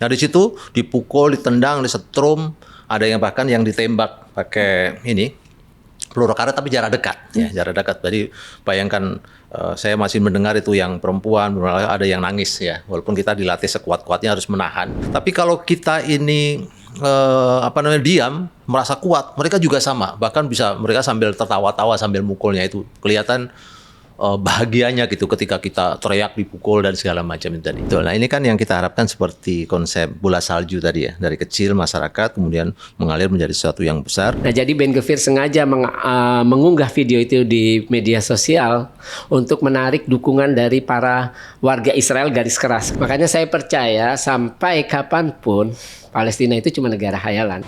Nah di situ dipukul, ditendang, disetrum, ada yang bahkan yang ditembak pakai ini peluru karet tapi jarak dekat, ya jarak dekat. Jadi bayangkan saya masih mendengar itu yang perempuan, ada yang nangis ya, walaupun kita dilatih sekuat-kuatnya harus menahan. Tapi kalau kita ini diam, merasa kuat, mereka juga sama. Bahkan bisa mereka sambil tertawa-tawa sambil mukulnya itu kelihatan bahagianya gitu ketika kita teriak dipukul dan segala macam itu tadi. Nah ini kan yang kita harapkan seperti konsep bola salju tadi ya, dari kecil masyarakat kemudian mengalir menjadi sesuatu yang besar. Nah jadi Ben Gvir sengaja mengunggah video itu di media sosial untuk menarik dukungan dari para warga Israel garis keras. Makanya saya percaya sampai kapanpun Palestina itu cuma negara hayalan.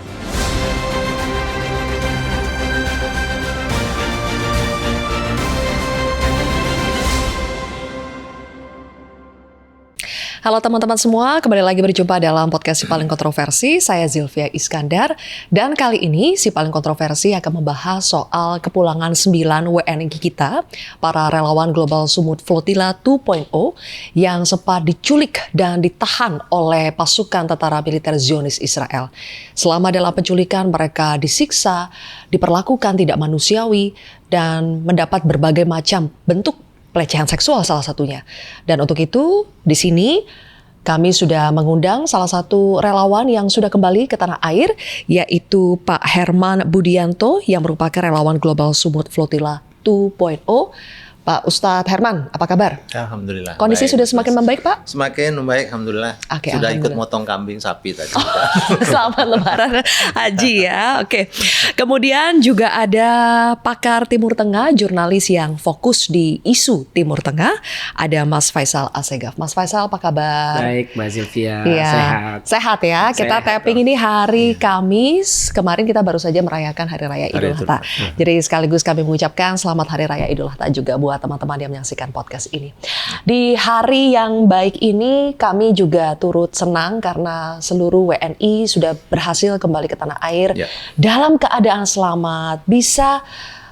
Halo teman-teman semua, kembali lagi berjumpa dalam podcast Si Paling Kontroversi. Saya Zilvia Iskandar, dan kali ini Si Paling Kontroversi akan membahas soal kepulangan 9 WNI kita, para relawan Global Sumut Flotilla 2.0 yang sempat diculik dan ditahan oleh pasukan tentara militer Zionis Israel. Selama dalam penculikan, mereka disiksa, diperlakukan tidak manusiawi, dan mendapat berbagai macam bentuk pelecehan seksual salah satunya. Dan untuk itu, di sini kami sudah mengundang salah satu relawan yang sudah kembali ke tanah air, yaitu Pak Herman Budianto yang merupakan relawan Global Sumut Flotilla 2.0. Pak Ustadz Herman, apa kabar? Alhamdulillah. Kondisi baik. sudah semakin membaik, Pak? Semakin membaik, alhamdulillah. Oke, sudah alhamdulillah. ikut motong kambing sapi tadi. Selamat Lebaran Haji ya. Oke. Kemudian juga ada pakar Timur Tengah, jurnalis yang fokus di isu Timur Tengah. Ada Mas Faisal Assegaf. Mas Faisal, apa kabar? Baik Mbak Zilvia, Iya. sehat. Sehat ya. Kita Sehat, tapping ini hari Kamis. Kemarin kita baru saja merayakan Hari Raya Idul Adha. Jadi sekaligus kami mengucapkan selamat Hari Raya Idul Adha juga buat teman-teman yang menyaksikan podcast ini. Di hari yang baik ini kami juga turut senang karena seluruh WNI sudah berhasil kembali ke tanah air dalam keadaan selamat, bisa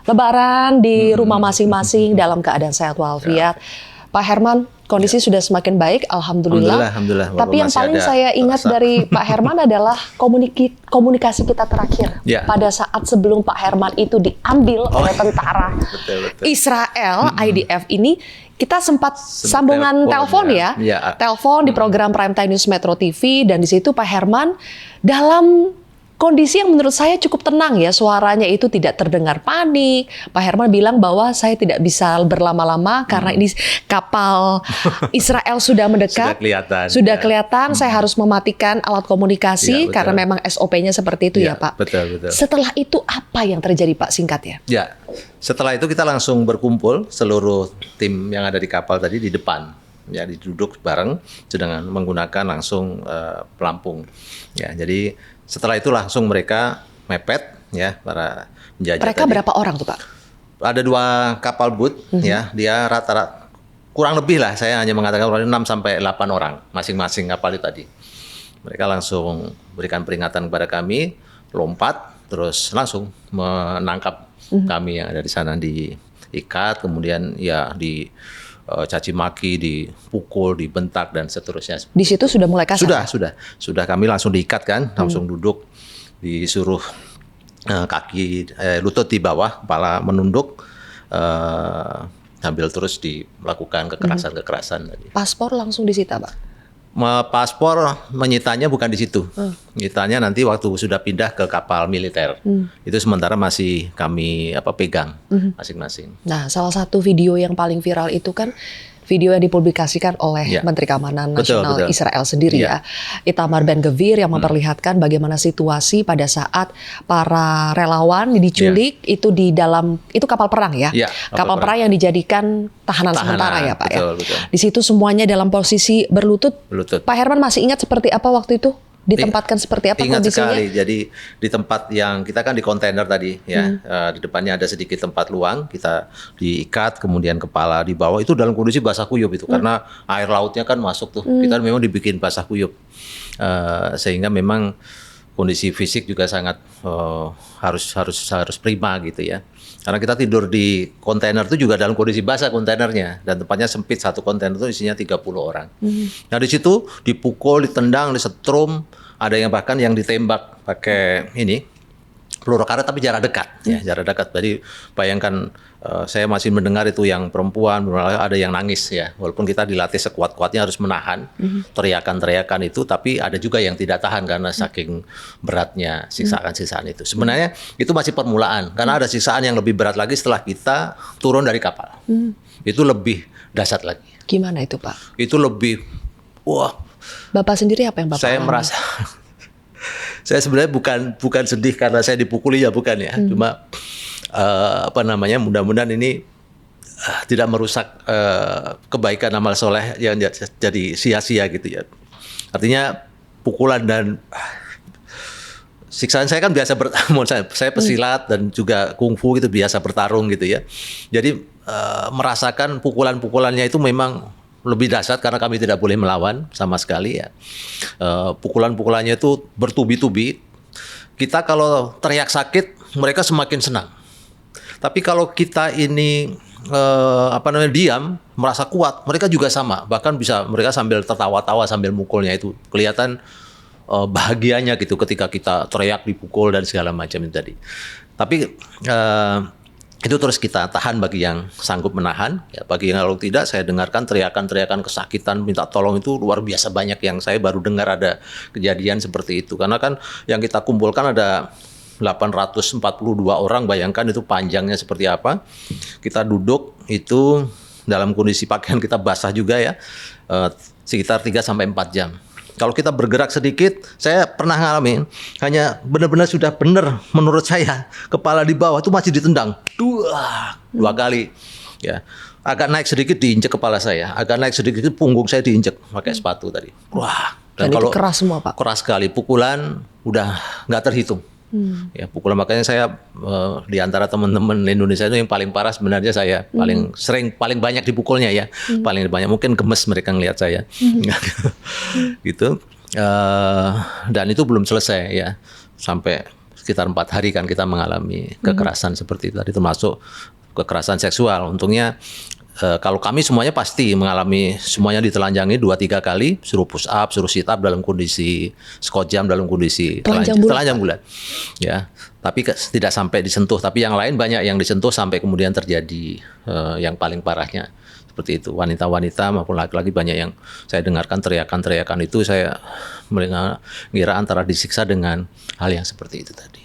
lebaran di rumah masing-masing dalam keadaan sehat walafiat. Pak Herman, kondisi sudah semakin baik, alhamdulillah. Alhamdulillah. Tapi yang paling saya ingat dari Pak Herman adalah komunikasi kita terakhir pada saat sebelum Pak Herman itu diambil oleh tentara Israel, IDF ini. Kita sempat sambungan telepon ya, telepon di program Primetime News Metro TV, dan di situ Pak Herman dalam kondisi yang menurut saya cukup tenang ya, suaranya itu tidak terdengar panik. Pak Herman bilang bahwa saya tidak bisa berlama-lama karena ini kapal Israel sudah mendekat. Sudah kelihatan, saya harus mematikan alat komunikasi karena memang SOP-nya seperti itu ya Pak. Betul. Setelah itu apa yang terjadi Pak, singkat ya? Ya, setelah itu kita langsung berkumpul seluruh tim yang ada di kapal tadi di depan. Ya, duduk bareng dengan menggunakan langsung pelampung. Ya, jadi setelah itu langsung mereka mepet ya para penjajah. Mereka tadi. berapa orang tuh Pak? Ada 2 kapal boot ya, dia rata-rata kurang lebih lah, saya hanya mengatakan 6 sampai 8 orang masing-masing kapal itu tadi. Mereka langsung berikan peringatan kepada kami, lompat terus langsung menangkap kami yang ada di sana, diikat, kemudian ya di caci maki, dipukul, dibentak dan seterusnya. Di situ sudah mulai kasar? Sudah kami langsung diikat kan, langsung duduk, disuruh kaki lutut di bawah, kepala menunduk, sambil terus dilakukan kekerasan tadi. Paspor langsung disita Pak? Paspor menyitanya bukan di situ, menyitanya nanti waktu sudah pindah ke kapal militer. Itu sementara masih kami pegang masing-masing. Nah, salah satu video yang paling viral itu kan video yang dipublikasikan oleh Menteri Keamanan Nasional Israel sendiri ya, Itamar Ben Gvir, yang memperlihatkan bagaimana situasi pada saat para relawan diculik itu di dalam itu kapal perang ya, kapal perang yang dijadikan tahanan sementara ya Pak ya. Di situ semuanya dalam posisi berlutut. Pak Herman masih ingat seperti apa waktu itu? Ditempatkan seperti apa ingat kondisinya? Sekali. Jadi di tempat yang kita kan di kontainer tadi ya, di depannya ada sedikit tempat luang, kita diikat, kemudian kepala di bawah itu dalam kondisi basah kuyup itu karena air lautnya kan masuk tuh. Kita memang dibikin basah kuyup sehingga memang kondisi fisik juga sangat harus prima gitu ya. Karena kita tidur di kontainer itu juga dalam kondisi basah kontainernya, dan tempatnya sempit, satu kontainer itu isinya 30 orang. Nah di situ dipukul, ditendang, disetrum, ada yang bahkan yang ditembak pakai peluru karet tapi jarak dekat, ya jarak dekat. Jadi bayangkan saya masih mendengar itu yang perempuan, ada yang nangis ya. Walaupun kita dilatih sekuat-kuatnya harus menahan teriakan-teriakan itu, tapi ada juga yang tidak tahan karena saking beratnya siksaan-siksaan itu. Sebenarnya itu masih permulaan, karena ada siksaan yang lebih berat lagi setelah kita turun dari kapal. Itu lebih dahsyat lagi. Gimana itu Pak? Itu lebih, wah. Bapak sendiri apa yang Bapak Saya alami? merasa, saya sebenarnya bukan sedih karena saya dipukuli ya, bukan ya. Cuma mudah-mudahan ini tidak merusak kebaikan amal soleh yang jadi sia-sia gitu ya. Artinya pukulan dan siksaan saya kan biasa saya pesilat dan juga kungfu gitu, biasa bertarung gitu ya. Jadi merasakan pukulan-pukulannya itu memang lebih dahsyat karena kami tidak boleh melawan sama sekali ya. Pukulan-pukulannya itu bertubi-tubi. Kita kalau teriak sakit, mereka semakin senang. Tapi kalau kita ini diam, merasa kuat, mereka juga sama. Bahkan bisa mereka sambil tertawa-tawa sambil mukulnya itu kelihatan bahagianya gitu ketika kita teriak, dipukul dan segala macam itu tadi. Tapi itu terus kita tahan bagi yang sanggup menahan. Ya, bagi yang kalau tidak, saya dengarkan teriakan-teriakan kesakitan, minta tolong itu luar biasa banyak yang saya baru dengar ada kejadian seperti itu. Karena kan yang kita kumpulkan ada 842 orang, bayangkan itu panjangnya seperti apa. Kita duduk itu dalam kondisi pakaian kita basah juga ya, sekitar 3-4 jam. Kalau kita bergerak sedikit, saya pernah ngalamin, hanya benar-benar sudah benar menurut saya, kepala di bawah itu masih ditendang dua kali. Ya, agak naik sedikit diinjek kepala saya, agak naik sedikit punggung saya diinjek pakai sepatu tadi. Wah, dan itu keras semua Pak? Keras sekali, pukulan udah nggak terhitung. Ya, pukulan, makanya saya di antara teman-teman Indonesia itu yang paling parah sebenarnya saya, paling banyak dipukulnya ya, paling banyak, mungkin gemes mereka ngelihat saya, gitu. Dan itu belum selesai ya, sampai sekitar 4 hari kan kita mengalami kekerasan seperti itu tadi, termasuk kekerasan seksual. Untungnya kalau kami semuanya pasti mengalami, semuanya ditelanjangi 2-3 kali, suruh push up, suruh sit up dalam kondisi squat jam, dalam kondisi telanjang bulat. Ya, tapi tidak sampai disentuh. Tapi yang lain banyak yang disentuh sampai kemudian terjadi yang paling parahnya seperti itu. Wanita-wanita maupun laki-laki banyak yang saya dengarkan teriakan-teriakan itu, saya mengira antara disiksa dengan hal yang seperti itu tadi.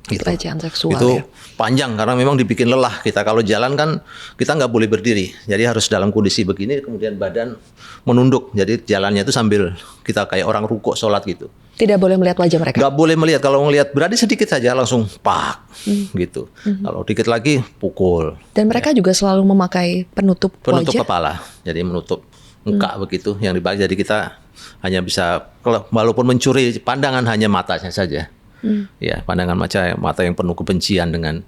Gitu. Pelecehan seksual itu ya? Panjang karena memang dibikin lelah kita. Kalau jalan kan kita nggak boleh berdiri, jadi harus dalam kondisi begini, kemudian badan menunduk, jadi jalannya itu sambil kita kayak orang rukuk sholat gitu. Tidak boleh melihat wajah mereka? Nggak boleh melihat, kalau ngelihat berarti sedikit saja langsung pak gitu. Kalau dikit lagi pukul. Dan mereka juga selalu memakai penutup wajah? Kepala, jadi menutup muka begitu yang dipakai. Jadi kita hanya bisa, walaupun mencuri pandangan, hanya matanya saja. Ya, pandangan mata yang penuh kebencian dengan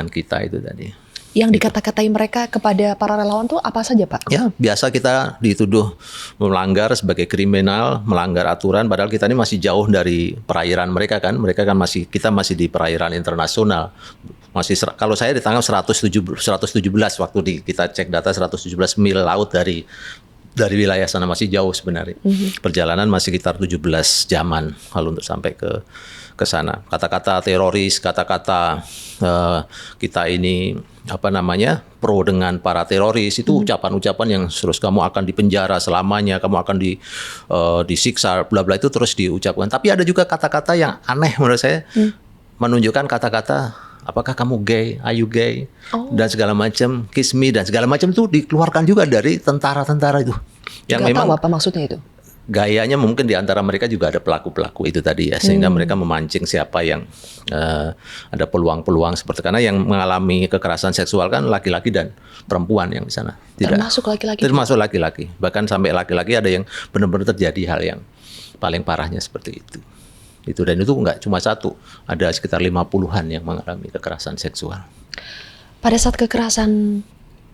kita itu tadi. Yang dikata-katai mereka kepada para relawan tuh apa saja Pak? Ya, biasa kita dituduh melanggar sebagai kriminal, melanggar aturan, padahal kita ini masih jauh dari perairan mereka kan. Mereka kan kita masih di perairan internasional. Masih kalau saya ditangkap 117 waktu kita cek data, 117 mil laut dari wilayah sana, masih jauh sebenarnya. Perjalanan masih sekitar 17 jaman kalau untuk sampai ke sana. Kata-kata teroris, kata-kata kita ini pro dengan para teroris, itu ucapan-ucapan yang terus kamu akan dipenjara selamanya, kamu akan disiksa, bla bla, itu terus diucapkan. Tapi ada juga kata-kata yang aneh menurut saya, menunjukkan kata-kata apakah kamu gay, are you gay, dan segala macam, kiss me dan segala macam, itu dikeluarkan juga dari tentara-tentara itu. Yang Nggak memang tahu apa maksudnya itu? Gayanya mungkin di antara mereka juga ada pelaku-pelaku itu tadi ya, sehingga mereka memancing siapa yang ada peluang-peluang seperti, karena yang mengalami kekerasan seksual kan laki-laki dan perempuan yang di sana. Termasuk laki-laki? Termasuk laki-laki, bahkan sampai laki-laki ada yang benar-benar terjadi hal yang paling parahnya seperti itu. Dan itu nggak cuma satu, ada sekitar 50-an yang mengalami kekerasan seksual. Pada saat kekerasan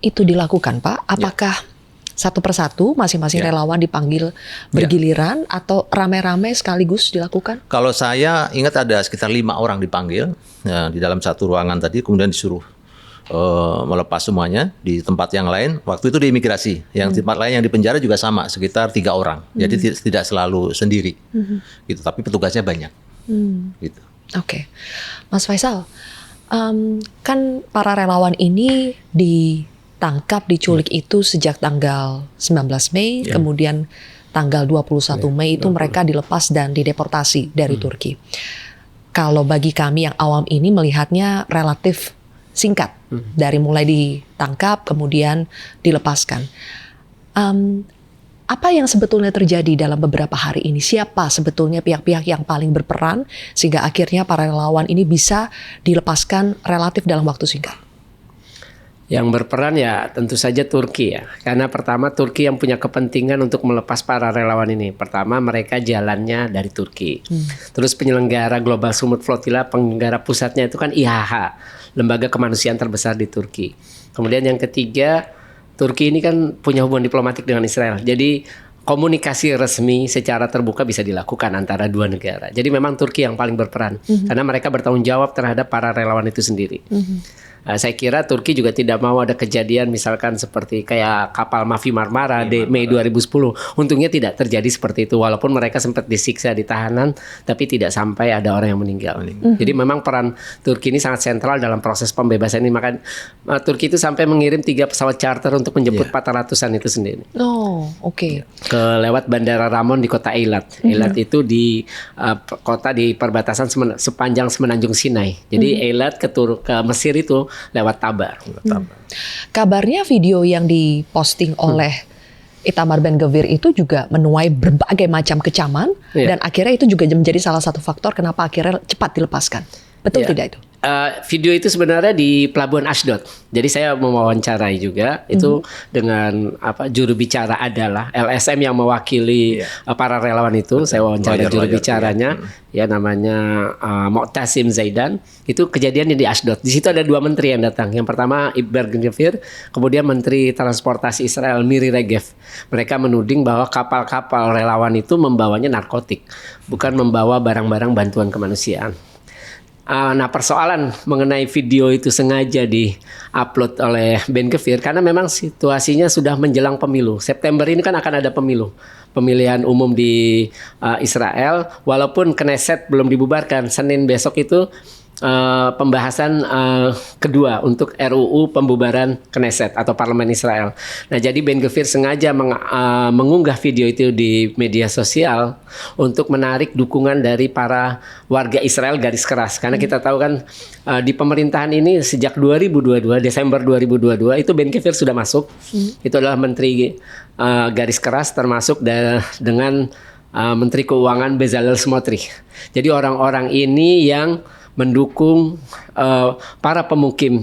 itu dilakukan Pak, apakah satu persatu masing-masing relawan dipanggil bergiliran atau rame-rame sekaligus dilakukan? Kalau saya ingat ada sekitar 5 orang dipanggil di dalam satu ruangan tadi, kemudian disuruh melepas semuanya di tempat yang lain. Waktu itu di imigrasi, yang tempat lain yang di penjara juga sama, sekitar 3 orang. Jadi tidak selalu sendiri, gitu. Tapi petugasnya banyak. Gitu. Oke. Mas Faisal, kan para relawan ini ditangkap, diculik itu sejak tanggal 19 Mei, kemudian tanggal 21 Mei itu mereka dilepas dan dideportasi dari Turki. Kalau bagi kami yang awam ini melihatnya relatif singkat, dari mulai ditangkap kemudian dilepaskan. Apa yang sebetulnya terjadi dalam beberapa hari ini? Siapa sebetulnya pihak-pihak yang paling berperan sehingga akhirnya para relawan ini bisa dilepaskan relatif dalam waktu singkat? Yang berperan ya tentu saja Turki ya. Karena pertama Turki yang punya kepentingan untuk melepas para relawan ini. Pertama mereka jalannya dari Turki. Terus penyelenggara Global Sumut Flotilla, penyelenggara pusatnya itu kan IHH, lembaga kemanusiaan terbesar di Turki. Kemudian yang ketiga, Turki ini kan punya hubungan diplomatik dengan Israel. Jadi komunikasi resmi secara terbuka bisa dilakukan antara dua negara. Jadi memang Turki yang paling berperan. Karena mereka bertanggung jawab terhadap para relawan itu sendiri. Saya kira Turki juga tidak mau ada kejadian misalkan seperti kayak kapal Mavi Marmara di Mei 2010. Untungnya tidak terjadi seperti itu. Walaupun mereka sempat disiksa di tahanan, tapi tidak sampai ada orang yang meninggal. Jadi memang peran Turki ini sangat sentral dalam proses pembebasan ini. Maka Turki itu sampai mengirim 3 pesawat charter untuk menjemput 400-an itu sendiri. Oh, oke. Ke lewat Bandara Ramon di kota Eilat. Eilat itu di kota di perbatasan sepanjang Semenanjung Sinai. Jadi Eilat ke Mesir itu lewat Tabar. Kabarnya video yang diposting oleh Itamar Ben-Gvir itu juga menuai berbagai macam kecaman dan akhirnya itu juga menjadi salah satu faktor kenapa akhirnya cepat dilepaskan. Betul tidak itu? Video itu sebenarnya di Pelabuhan Ashdod. Jadi saya mewawancarai juga itu dengan juru bicara adalah LSM yang mewakili para relawan itu. Saya wawancara juru bicaranya ya namanya Mu'tasim Zaidan. Itu kejadiannya di Ashdod. Di situ ada 2 menteri yang datang. Yang pertama Itamar Ben-Gvir, kemudian Menteri Transportasi Israel Miri Regev. Mereka menuding bahwa kapal-kapal relawan itu membawanya narkotik, bukan membawa barang-barang bantuan kemanusiaan. Nah persoalan mengenai video itu sengaja di-upload oleh Ben-Gvir karena memang situasinya sudah menjelang pemilu. September ini kan akan ada pemilihan umum di Israel. Walaupun Knesset belum dibubarkan, Senin besok itu pembahasan kedua untuk RUU pembubaran Knesset atau Parlemen Israel. Nah, jadi Ben-Gvir sengaja mengunggah video itu di media sosial untuk menarik dukungan dari para warga Israel garis keras. Karena kita tahu kan di pemerintahan ini sejak 2022, Desember 2022 itu Ben-Gvir sudah masuk. Itu adalah menteri garis keras termasuk dengan Menteri Keuangan Bezalel Smotrich. Jadi orang-orang ini yang mendukung para pemukim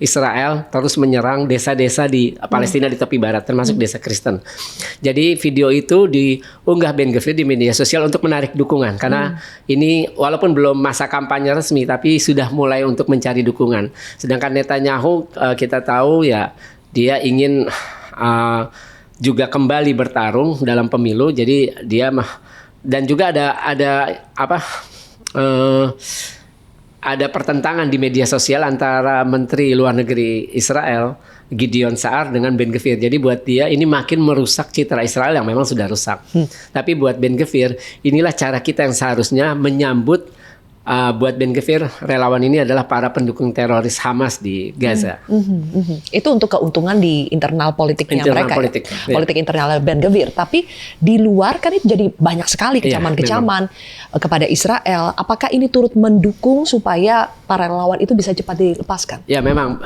Israel terus menyerang desa-desa di Palestina di tepi barat termasuk desa Kristen. Jadi video itu diunggah Ben-Gvir di media sosial untuk menarik dukungan karena ini walaupun belum masa kampanye resmi tapi sudah mulai untuk mencari dukungan. Sedangkan Netanyahu kita tahu ya dia ingin juga kembali bertarung dalam pemilu. Jadi dia dan juga ada pertentangan di media sosial antara Menteri Luar Negeri Israel Gideon Saar dengan Ben-Gvir. Jadi buat dia ini makin merusak citra Israel yang memang sudah rusak. Tapi buat Ben-Gvir inilah cara kita yang seharusnya menyambut. Buat Ben-Gvir relawan ini adalah para pendukung teroris Hamas di Gaza. Itu untuk keuntungan di internal politiknya mereka, politik, politik internal Ben-Gvir. Tapi di luar kan itu jadi banyak sekali kecaman-kecaman kepada Israel. Apakah ini turut mendukung supaya para relawan itu bisa cepat dilepaskan? Ya memang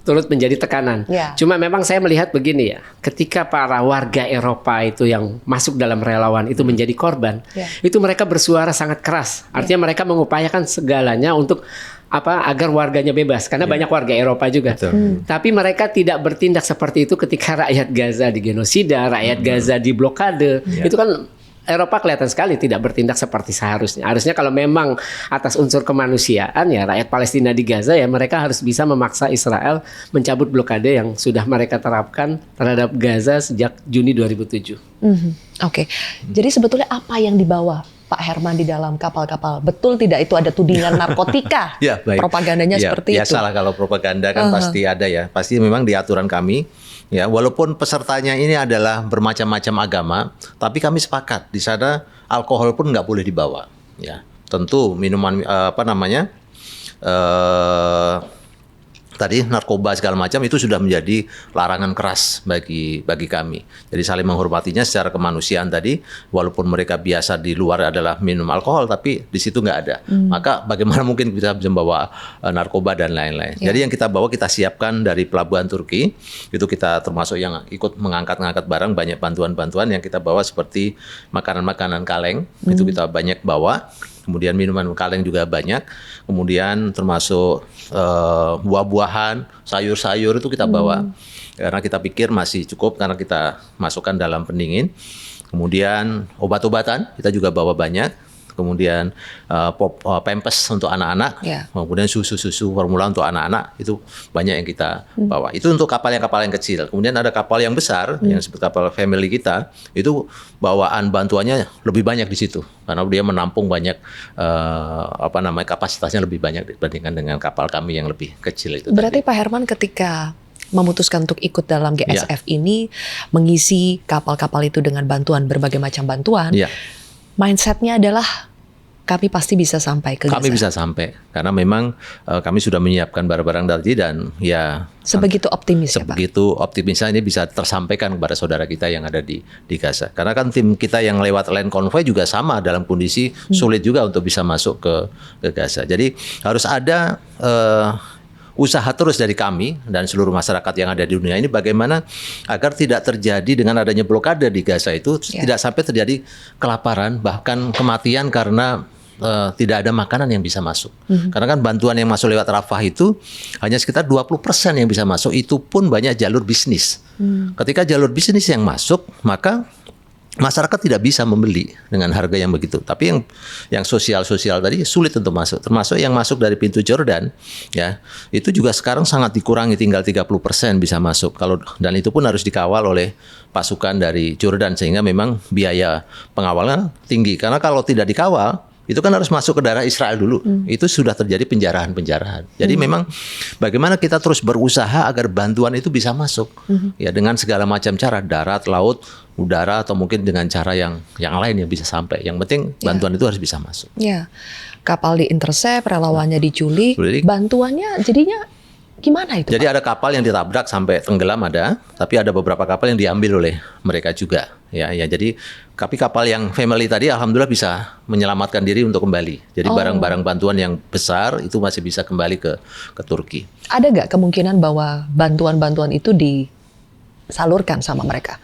turut menjadi tekanan. Cuma memang saya melihat begini ya, ketika para warga Eropa itu yang masuk dalam relawan itu menjadi korban, itu mereka bersuara sangat keras. Artinya mereka mengupayakan segalanya untuk agar warganya bebas karena banyak warga Eropa juga. Tapi mereka tidak bertindak seperti itu ketika rakyat Gaza digenosida, rakyat Gaza diblokade. Itu kan Eropa kelihatan sekali tidak bertindak seperti seharusnya. Harusnya kalau memang atas unsur kemanusiaan ya rakyat Palestina di Gaza ya mereka harus bisa memaksa Israel mencabut blokade yang sudah mereka terapkan terhadap Gaza sejak Juni 2007. Oke. Jadi sebetulnya apa yang dibawa Pak Herman di dalam kapal-kapal? Betul tidak itu ada tudingan narkotika? Ya, baik. Propagandanya seperti itu. Biasalah kalau propaganda kan pasti ada ya. Pasti memang di aturan kami. Ya, walaupun pesertanya ini adalah bermacam-macam agama, tapi kami sepakat di sana alkohol pun nggak boleh dibawa. Ya, tentu minuman tadi narkoba segala macam itu sudah menjadi larangan keras bagi kami. Jadi saling menghormatinya secara kemanusiaan tadi, walaupun mereka biasa di luar adalah minum alkohol, tapi di situ nggak ada. Maka bagaimana mungkin kita bisa membawa narkoba dan lain-lain. Jadi yang kita bawa kita siapkan dari pelabuhan Turki, itu kita termasuk yang ikut mengangkat barang, banyak bantuan-bantuan yang kita bawa seperti makanan-makanan kaleng, itu kita banyak bawa. Kemudian minuman kaleng juga banyak. Kemudian termasuk buah-buahan, sayur-sayur itu kita bawa. Karena kita pikir masih cukup karena kita masukkan dalam pendingin. Kemudian obat-obatan kita juga bawa banyak. Kemudian pampers untuk anak-anak. Kemudian susu-susu formula untuk anak-anak. Itu banyak yang kita bawa. Itu untuk kapal yang kecil. Kemudian ada kapal yang besar, yang seperti kapal family kita. Itu bawaan bantuannya lebih banyak di situ. Karena dia menampung banyak, kapasitasnya lebih banyak dibandingkan dengan kapal kami yang lebih kecil itu. Berarti Pak Herman ketika memutuskan untuk ikut dalam GSF ini, mengisi kapal-kapal itu dengan bantuan, berbagai macam bantuan, mindsetnya adalah kami pasti bisa sampai ke Gaza. Kami bisa sampai, karena memang kami sudah menyiapkan barang-barang tadi dan ya sebegitu optimis ya Pak? Sebegitu optimisnya ini bisa tersampaikan kepada saudara kita yang ada di Gaza. Karena kan tim kita yang lewat land convoy juga sama dalam kondisi sulit juga untuk bisa masuk ke Gaza. Jadi harus ada usaha terus dari kami dan seluruh masyarakat yang ada di dunia ini bagaimana agar tidak terjadi dengan adanya blokade di Gaza itu tidak sampai terjadi kelaparan bahkan kematian karena tidak ada makanan yang bisa masuk. Karena kan bantuan yang masuk lewat Rafah itu hanya sekitar 20% yang bisa masuk, itu pun banyak jalur bisnis. Ketika jalur bisnis yang masuk, maka masyarakat tidak bisa membeli dengan harga yang begitu. Tapi yang sosial tadi sulit untuk masuk. Termasuk yang masuk dari pintu Jordan, ya itu juga sekarang sangat dikurangi, tinggal 30% bisa masuk. Dan itu pun harus dikawal oleh pasukan dari Jordan sehingga memang biaya pengawalan tinggi. Karena kalau tidak dikawal, itu kan harus masuk ke daerah Israel dulu. Itu sudah terjadi penjarahan. Jadi memang bagaimana kita terus berusaha agar bantuan itu bisa masuk. Ya dengan segala macam cara, darat, laut, udara, atau mungkin dengan cara yang lain yang bisa sampai. Yang penting bantuan itu harus bisa masuk. Ya, kapal diintercept, relawannya diculik, bantuannya jadinya gimana itu? Jadi ada kapal yang ditabrak sampai tenggelam ada, tapi ada beberapa kapal yang diambil oleh mereka juga. Ya, jadi tapi kapal yang family tadi alhamdulillah bisa menyelamatkan diri untuk kembali. Jadi barang-barang bantuan yang besar itu masih bisa kembali ke Turki. Ada nggak kemungkinan bahwa bantuan-bantuan itu disalurkan sama mereka?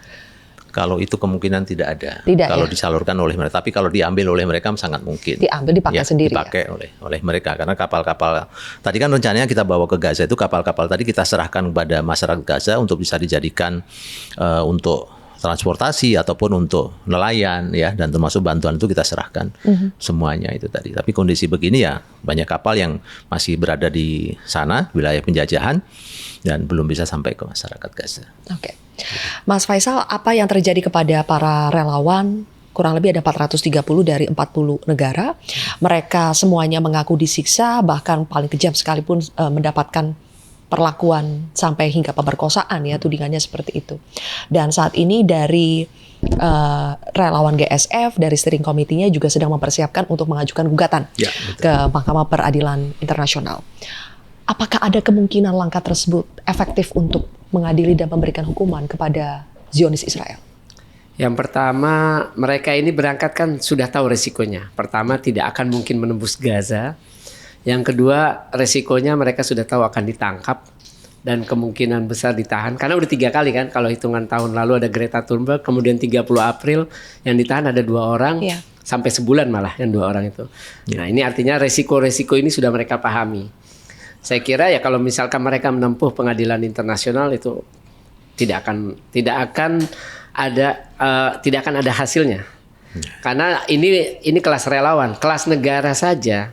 Kalau itu kemungkinan tidak ada. Kalau disalurkan oleh mereka, tapi kalau diambil oleh mereka sangat mungkin. Dipakai sendiri. Dipakai oleh mereka karena kapal-kapal tadi kan rencananya kita bawa ke Gaza itu kapal-kapal tadi kita serahkan kepada masyarakat Gaza untuk bisa dijadikan untuk transportasi ataupun untuk nelayan ya, dan termasuk bantuan itu kita serahkan semuanya itu tadi. Tapi kondisi begini ya banyak kapal yang masih berada di sana wilayah penjajahan dan belum bisa sampai ke masyarakat Gaza. Oke. Mas Faisal, apa yang terjadi kepada para relawan? Kurang lebih ada 430 dari 40 negara. Mereka semuanya mengaku disiksa, bahkan paling kejam sekalipun mendapatkan perlakuan sampai hingga pemerkosaan ya, tudingannya seperti itu. Dan saat ini dari relawan GSF, dari steering committee-nya juga sedang mempersiapkan untuk mengajukan gugatan ke Mahkamah Peradilan Internasional. Apakah ada kemungkinan langkah tersebut efektif untuk mengadili dan memberikan hukuman kepada Zionis Israel? Yang pertama, mereka ini berangkat kan sudah tahu resikonya. Pertama, tidak akan mungkin menembus Gaza. Yang kedua, resikonya mereka sudah tahu akan ditangkap dan kemungkinan besar ditahan. Karena udah 3 kali kan, kalau hitungan tahun lalu ada Greta Thunberg, kemudian 30 April yang ditahan ada 2 orang, sampai sebulan malah yang 2 orang itu. Nah ini artinya resiko-resiko ini sudah mereka pahami. Saya kira ya kalau misalkan mereka menempuh pengadilan internasional itu tidak akan ada hasilnya. Karena ini kelas relawan, kelas negara saja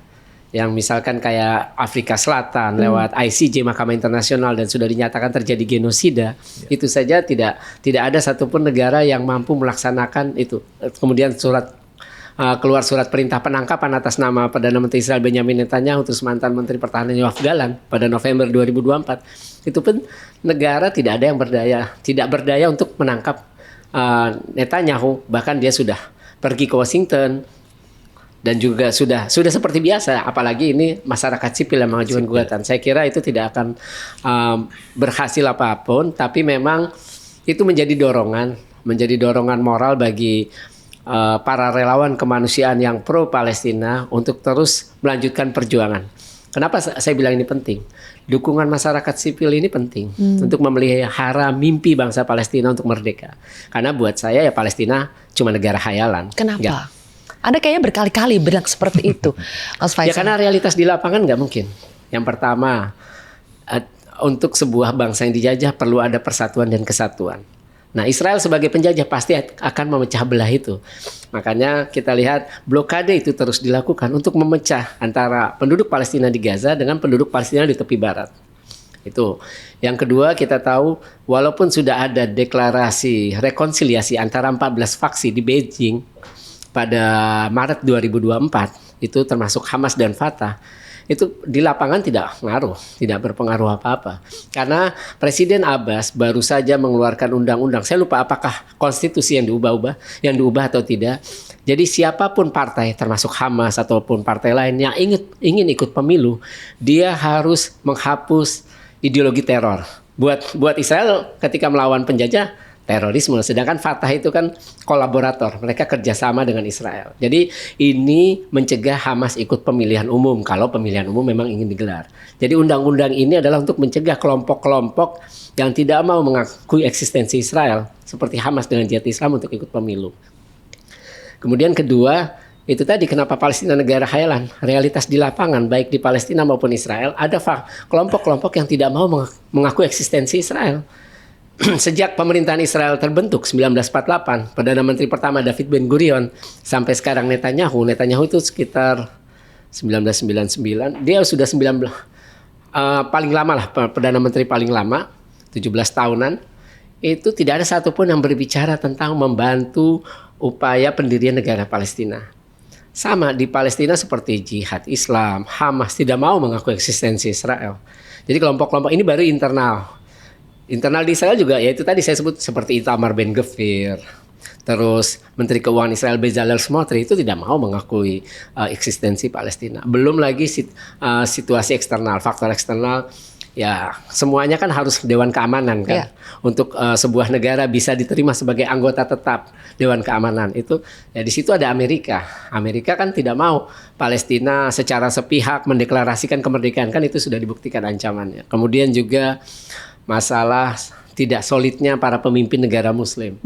yang misalkan kayak Afrika Selatan lewat ICJ Mahkamah Internasional dan sudah dinyatakan terjadi genosida, itu saja tidak ada satupun negara yang mampu melaksanakan itu. Kemudian keluar surat perintah penangkapan atas nama Perdana Menteri Israel Benjamin Netanyahu terus mantan Menteri Pertahanan Yoav Gallant pada November 2024. Itu pun negara tidak ada yang tidak berdaya untuk menangkap Netanyahu, bahkan dia sudah pergi ke Washington. Dan juga sudah seperti biasa, apalagi ini masyarakat sipil yang mengajukan gugatan. Saya kira itu tidak akan berhasil apapun, tapi memang itu menjadi dorongan moral bagi para relawan kemanusiaan yang pro Palestina untuk terus melanjutkan perjuangan. Kenapa saya bilang ini penting? Dukungan masyarakat sipil ini penting untuk memelihara mimpi bangsa Palestina untuk merdeka. Karena buat saya ya Palestina cuma negara khayalan. Kenapa? Nggak. Anda kayaknya berkali-kali bilang seperti itu, Mas Faisal. Ya karena realitas di lapangan nggak mungkin. Yang pertama, untuk sebuah bangsa yang dijajah perlu ada persatuan dan kesatuan. Nah, Israel sebagai penjajah pasti akan memecah belah itu. Makanya kita lihat blokade itu terus dilakukan untuk memecah antara penduduk Palestina di Gaza dengan penduduk Palestina di tepi barat. Itu. Yang kedua, kita tahu walaupun sudah ada deklarasi rekonsiliasi antara 14 faksi di Beijing pada Maret 2024, itu termasuk Hamas dan Fatah, itu di lapangan tidak berpengaruh apa-apa. Karena Presiden Abbas baru saja mengeluarkan undang-undang, saya lupa apakah konstitusi yang diubah atau tidak. Jadi siapapun partai, termasuk Hamas ataupun partai lain yang ingin ikut pemilu, dia harus menghapus ideologi teror. Buat Israel ketika melawan penjajah, terorisme, sedangkan Fatah itu kan kolaborator, mereka kerjasama dengan Israel. Jadi ini mencegah Hamas ikut pemilihan umum kalau pemilihan umum memang ingin digelar. Jadi undang-undang ini adalah untuk mencegah kelompok-kelompok yang tidak mau mengakui eksistensi Israel seperti Hamas dengan Jihad Islam untuk ikut pemilu. Kemudian kedua, itu tadi kenapa Palestina negara khayalan. Realitas di lapangan baik di Palestina maupun Israel ada kelompok-kelompok yang tidak mau mengakui eksistensi Israel. Sejak pemerintahan Israel terbentuk 1948, Perdana Menteri pertama David Ben Gurion sampai sekarang Netanyahu itu sekitar 1999, dia sudah paling lama lah, Perdana Menteri paling lama, 17 tahunan. Itu tidak ada satupun yang berbicara tentang membantu upaya pendirian negara Palestina. Sama di Palestina seperti Jihad Islam, Hamas tidak mau mengaku eksistensi Israel. Jadi kelompok-kelompok ini baru internal di Israel juga, yaitu tadi saya sebut seperti Itamar Ben Gvir, terus Menteri Keuangan Israel Bezalel Smotrich itu tidak mau mengakui eksistensi Palestina. Belum lagi situasi eksternal, faktor eksternal, ya semuanya kan harus Dewan Keamanan kan, untuk sebuah negara bisa diterima sebagai anggota tetap Dewan Keamanan itu, ya di situ ada Amerika. Amerika kan tidak mau Palestina secara sepihak mendeklarasikan kemerdekaan, kan itu sudah dibuktikan ancamannya. Kemudian juga masalah tidak solidnya para pemimpin negara Muslim.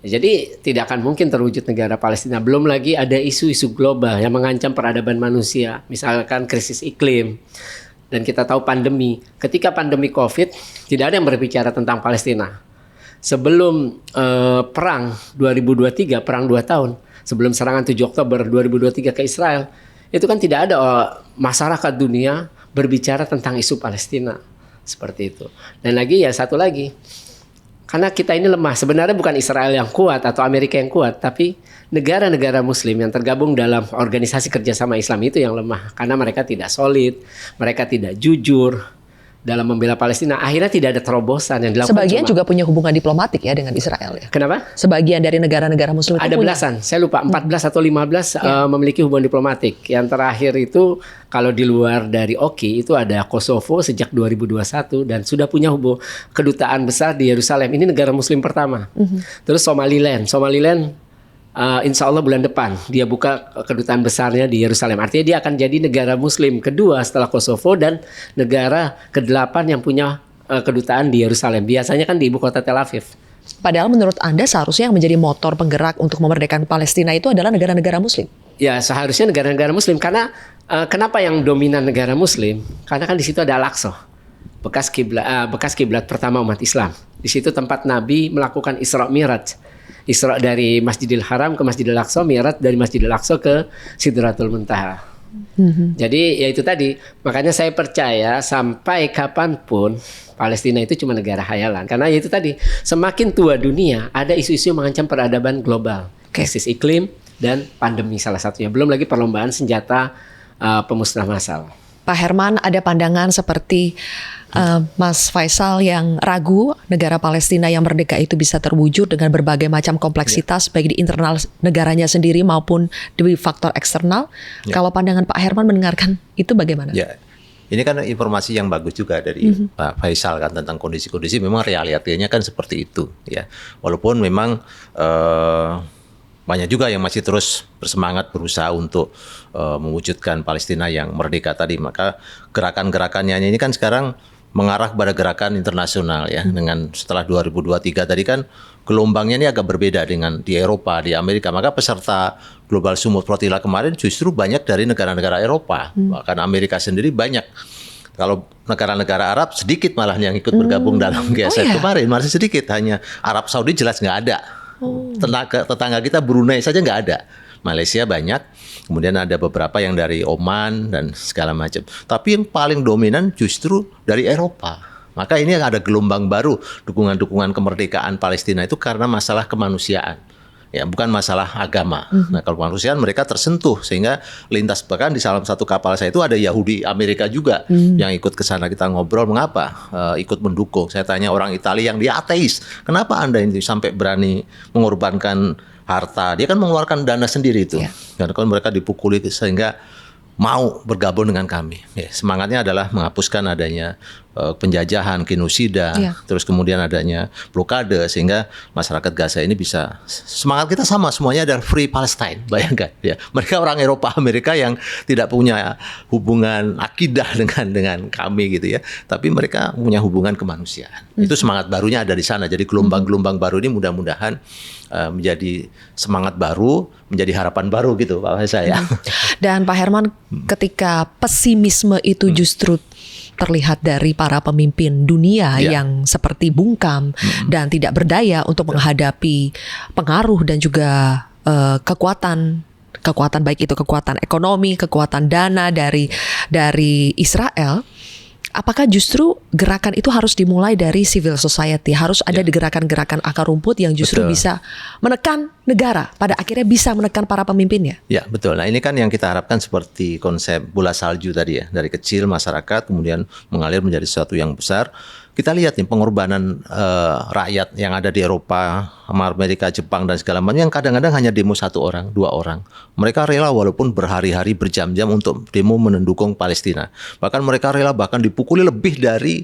Jadi tidak akan mungkin terwujud negara Palestina. Belum lagi ada isu-isu global yang mengancam peradaban manusia, misalkan krisis iklim. Dan kita tahu pandemi. Ketika pandemi COVID, tidak ada yang berbicara tentang Palestina. Sebelum perang 2023, perang 2 tahun, sebelum serangan 7 Oktober 2023 ke Israel, itu kan tidak ada masyarakat dunia berbicara tentang isu Palestina. Seperti itu. Dan lagi ya satu lagi, karena kita ini lemah. Sebenarnya bukan Israel yang kuat atau Amerika yang kuat, tapi negara-negara Muslim yang tergabung dalam organisasi kerjasama Islam itu yang lemah. Karena mereka tidak solid, mereka tidak jujur dalam membela Palestina. Akhirnya tidak ada terobosan yang dilakukan. Sebagian juga punya hubungan diplomatik ya dengan Israel ya. Kenapa? Sebagian dari negara-negara Muslim itu ada belasan, saya lupa 14 atau 15 memiliki hubungan diplomatik. Yang terakhir itu kalau di luar dari Oki itu ada Kosovo sejak 2021 dan sudah punya kedutaan besar di Yerusalem. Ini negara Muslim pertama. Terus Somaliland insya Allah bulan depan dia buka kedutaan besarnya di Yerusalem. Artinya dia akan jadi negara Muslim kedua setelah Kosovo dan negara ke-8 yang punya kedutaan di Yerusalem. Biasanya kan di ibu kota Tel Aviv. Padahal menurut Anda seharusnya yang menjadi motor penggerak untuk memerdekakan Palestina itu adalah negara-negara Muslim. Ya seharusnya negara-negara Muslim, karena kenapa yang dominan negara Muslim? Karena kan di situ ada Al-Aqsa, bekas kiblat pertama umat Islam. Di situ tempat Nabi melakukan Isra Mi'raj. Isra dari Masjidil Haram ke Masjidil Aqsa, Mi'raj dari Masjidil Aqsa ke Sidratul Muntaha. Jadi ya itu tadi, makanya saya percaya sampai kapanpun Palestina itu cuma negara khayalan. Karena ya itu tadi, semakin tua dunia ada isu-isu yang mengancam peradaban global, krisis iklim dan pandemi salah satunya. Belum lagi perlombaan senjata pemusnah massal. Pak Herman, ada pandangan seperti Mas Faisal yang ragu negara Palestina yang merdeka itu bisa terwujud dengan berbagai macam kompleksitas baik di internal negaranya sendiri maupun di faktor eksternal. Kalau pandangan Pak Herman mendengarkan itu bagaimana? Ya, ini kan informasi yang bagus juga dari Pak Faisal kan tentang kondisi-kondisi. Memang realitanya kan seperti itu ya. Walaupun memang banyak juga yang masih terus bersemangat berusaha untuk mewujudkan Palestina yang merdeka tadi. Maka gerakan-gerakannya ini kan sekarang mengarah pada gerakan internasional ya. Dengan setelah 2023 tadi kan gelombangnya ini agak berbeda dengan di Eropa, di Amerika. Maka peserta Global Summit Flotilla kemarin justru banyak dari negara-negara Eropa. Bahkan Amerika sendiri banyak. Kalau negara-negara Arab sedikit malah yang ikut bergabung dalam GSF kemarin. Masih sedikit, hanya Arab Saudi jelas nggak ada. Tetangga kita Brunei saja nggak ada. Malaysia banyak, kemudian ada beberapa yang dari Oman dan segala macam. Tapi yang paling dominan justru dari Eropa. Maka ini ada gelombang baru dukungan-dukungan kemerdekaan Palestina itu karena masalah kemanusiaan. Ya, bukan masalah agama. Nah, kalau kemanusiaan mereka tersentuh sehingga lintas, bahkan di salah satu kapal saya itu ada Yahudi Amerika juga yang ikut ke sana. Kita ngobrol mengapa ikut mendukung. Saya tanya orang Italia yang dia ateis, kenapa Anda ini sampai berani mengorbankan harta? Dia kan mengeluarkan dana sendiri itu. Karena kan mereka dipukuli sehingga mau bergabung dengan kami. Ya, semangatnya adalah menghapuskan adanya penjajahan, genosida, terus kemudian adanya blokade sehingga masyarakat Gaza ini bisa, semangat kita sama, semuanya adalah Free Palestine. Bayangkan ya, mereka orang Eropa, Amerika yang tidak punya hubungan akidah dengan kami gitu ya, tapi mereka punya hubungan kemanusiaan. Itu semangat barunya ada di sana. Jadi gelombang-gelombang baru ini mudah-mudahan menjadi semangat baru, menjadi harapan baru gitu Pak saya. Dan Pak Herman, ketika pesimisme itu justru terlihat dari para pemimpin dunia yang seperti bungkam dan tidak berdaya untuk menghadapi pengaruh dan juga kekuatan baik itu kekuatan ekonomi, kekuatan dana dari Israel. Apakah justru gerakan itu harus dimulai dari civil society? Harus ada di gerakan-gerakan akar rumput yang justru bisa menekan negara, pada akhirnya bisa menekan para pemimpinnya? Ya, betul. Nah, ini kan yang kita harapkan seperti konsep bola salju tadi ya. Dari kecil masyarakat kemudian mengalir menjadi sesuatu yang besar. Kita lihat nih pengorbanan rakyat yang ada di Eropa, Amerika, Jepang dan segala macam yang kadang-kadang hanya demo 1 orang, 2 orang. Mereka rela walaupun berhari-hari berjam-jam untuk demo mendukung Palestina. Bahkan mereka rela bahkan dipukuli lebih dari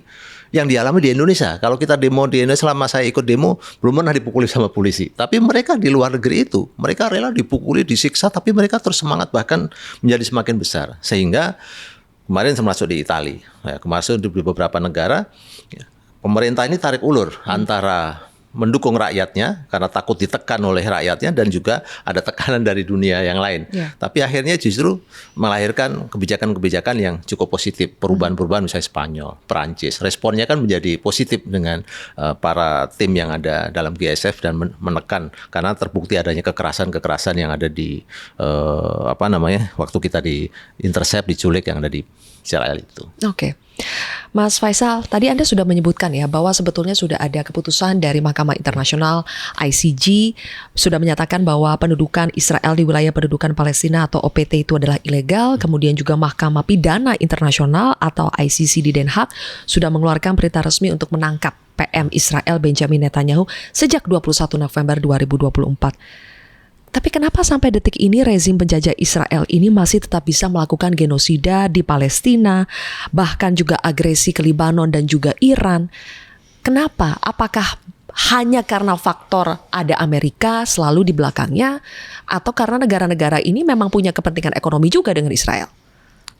yang dialami di Indonesia. Kalau kita demo di Indonesia, selama saya ikut demo belum pernah dipukuli sama polisi. Tapi mereka di luar negeri itu, mereka rela dipukuli, disiksa, tapi mereka terus semangat bahkan menjadi semakin besar. Sehingga kemarin termasuk di Italia, kemarin di beberapa negara, pemerintah ini tarik ulur antara mendukung rakyatnya karena takut ditekan oleh rakyatnya dan juga ada tekanan dari dunia yang lain. Tapi akhirnya justru melahirkan kebijakan-kebijakan yang cukup positif, perubahan-perubahan misalnya Spanyol, Perancis. Responnya kan menjadi positif dengan para tim yang ada dalam GSF dan menekan karena terbukti adanya kekerasan-kekerasan yang ada di waktu kita di intercept, diculik yang ada di Israel itu. Oke. Mas Faisal, tadi Anda sudah menyebutkan ya bahwa sebetulnya sudah ada keputusan dari Mahkamah Internasional ICJ sudah menyatakan bahwa pendudukan Israel di wilayah pendudukan Palestina atau OPT itu adalah ilegal. Kemudian juga Mahkamah Pidana Internasional atau ICC di Den Haag sudah mengeluarkan perintah resmi untuk menangkap PM Israel Benjamin Netanyahu sejak 21 November 2024. Tapi kenapa sampai detik ini rezim penjajah Israel ini masih tetap bisa melakukan genosida di Palestina, bahkan juga agresi ke Lebanon dan juga Iran? Kenapa? Apakah hanya karena faktor ada Amerika selalu di belakangnya, atau karena negara-negara ini memang punya kepentingan ekonomi juga dengan Israel?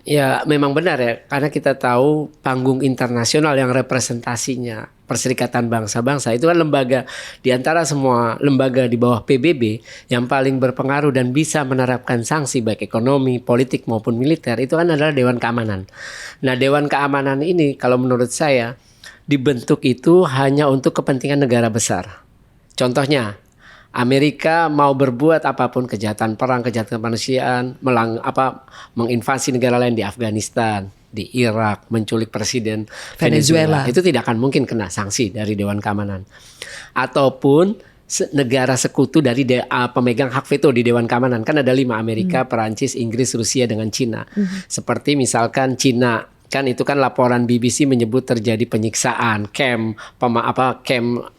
Ya memang benar ya, karena kita tahu panggung internasional yang representasinya Perserikatan Bangsa-Bangsa itu kan lembaga di antara semua lembaga di bawah PBB yang paling berpengaruh dan bisa menerapkan sanksi baik ekonomi, politik maupun militer itu kan adalah Dewan Keamanan. Nah, Dewan Keamanan ini kalau menurut saya dibentuk itu hanya untuk kepentingan negara besar. Contohnya Amerika mau berbuat apapun, kejahatan perang, kejahatan kemanusiaan, menginvasi negara lain di Afghanistan, di Irak, menculik presiden Venezuela, itu tidak akan mungkin kena sanksi dari Dewan Keamanan. Ataupun negara sekutu dari pemegang hak veto di Dewan Keamanan. Kan ada 5, Amerika, Perancis, Inggris, Rusia, dengan Cina. Seperti misalkan Cina, kan itu kan laporan BBC menyebut terjadi penyiksaan, camp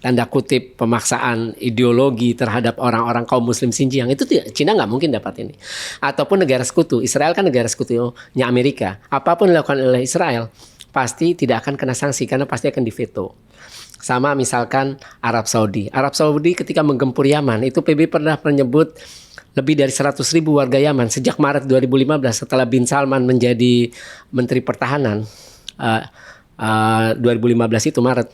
tanda kutip pemaksaan ideologi terhadap orang-orang kaum Muslim Xinjiang. Itu Cina nggak mungkin dapat ini. Ataupun negara sekutu, Israel kan negara sekutunya Amerika. Apapun dilakukan oleh Israel pasti tidak akan kena sanksi karena pasti akan diveto. Sama misalkan Arab Saudi. Arab Saudi ketika menggempur Yaman, itu PBB pernah menyebut lebih dari 100.000 warga Yaman sejak Maret 2015 setelah bin Salman menjadi Menteri Pertahanan 2015 itu Maret.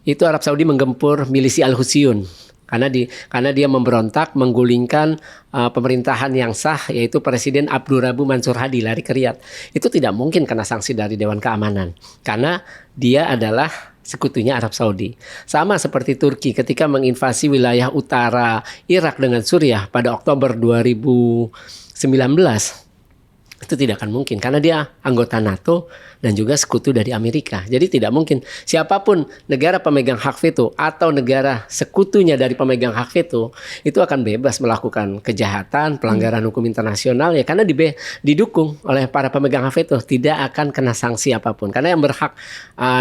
Itu Arab Saudi menggempur milisi Al-Husyun karena dia memberontak menggulingkan pemerintahan yang sah, yaitu Presiden Abdurrahman Mansur Hadi, lari ke Riyadh. Itu tidak mungkin kena sanksi dari Dewan Keamanan karena dia adalah sekutunya Arab Saudi. Sama seperti Turki ketika menginvasi wilayah utara Irak dengan Suriah pada Oktober 2019. Itu tidak akan mungkin karena dia anggota NATO dan juga sekutu dari Amerika. Jadi tidak mungkin siapapun negara pemegang hak veto atau negara sekutunya dari pemegang hak veto itu akan bebas melakukan kejahatan, pelanggaran hukum internasional ya karena didukung oleh para pemegang hak veto, tidak akan kena sanksi apapun. Karena yang berhak